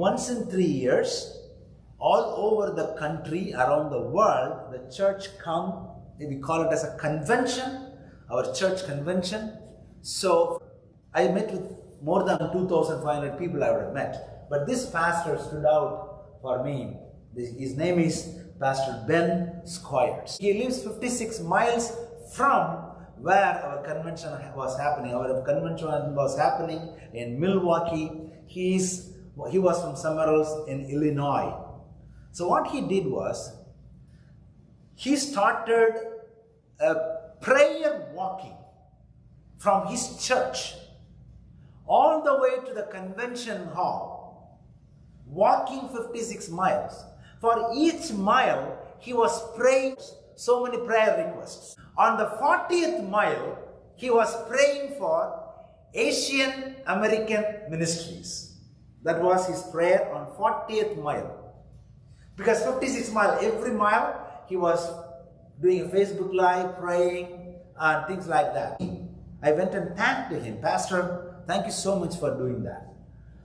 once in 3 years, all over the country, around the world, the church come, we call it as a convention, our church convention. So I met with more than 2,500 people I would have met. But this pastor stood out for me. His name is Pastor Ben Squires. He lives 56 miles from where our convention was happening. Our convention was happening in Milwaukee. He was from somewhere else in Illinois. So what he did was, he started a prayer walking from his church all the way to the convention hall, walking 56 miles. For each mile, he was praying so many prayer requests. On the 40th mile, he was praying for Asian American ministries. That was his prayer on 40th mile. Because 56 miles, every mile, he was doing a Facebook Live, praying, and things like that. I went and thanked him. Pastor, thank you so much for doing that.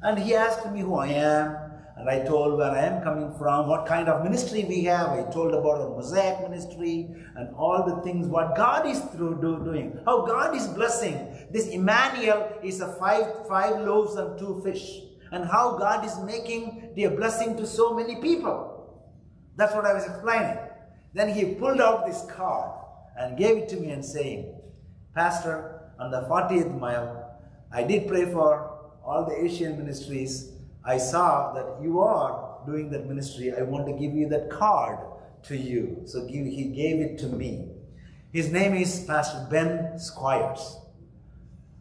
And he asked me who I am, and I told where I am coming from, what kind of ministry we have. I told about our Mosaic ministry and all the things, what God is doing, how God is blessing. This Emmanuel is a five loaves and 2 fish, and how God is making the blessing to so many people. That's what I was explaining. Then he pulled out this card and gave it to me and saying, Pastor, on the 40th mile, I did pray for all the Asian ministries. I saw that you are doing that ministry. I want to give you that card to you. So he gave it to me. His name is Pastor Ben Squires.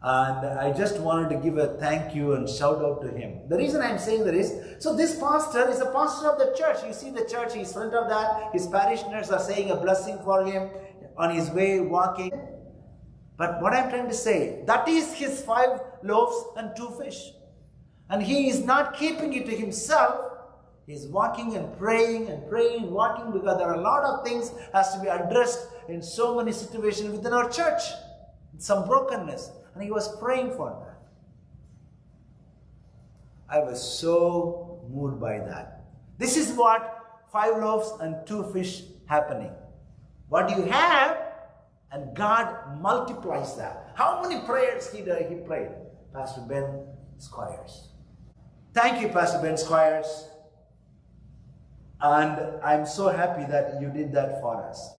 And I just wanted to give a thank you and shout out to him. The reason I'm saying that is, so this pastor is a pastor of the church. You see the church, he's front of that. His parishioners are saying a blessing for him on his way walking. But what I'm trying to say, that is his 5 loaves and 2 fish. And he is not keeping it to himself. He's walking and praying and praying and walking, because there are a lot of things has to be addressed in so many situations within our church. Some brokenness. And he was praying for that. I was so moved by that. This is what 5 loaves and 2 fish happening. What you have, and God multiplies that. How many prayers he prayed? Pastor Ben Squires. Thank you, Pastor Ben Squires. And I'm so happy that you did that for us.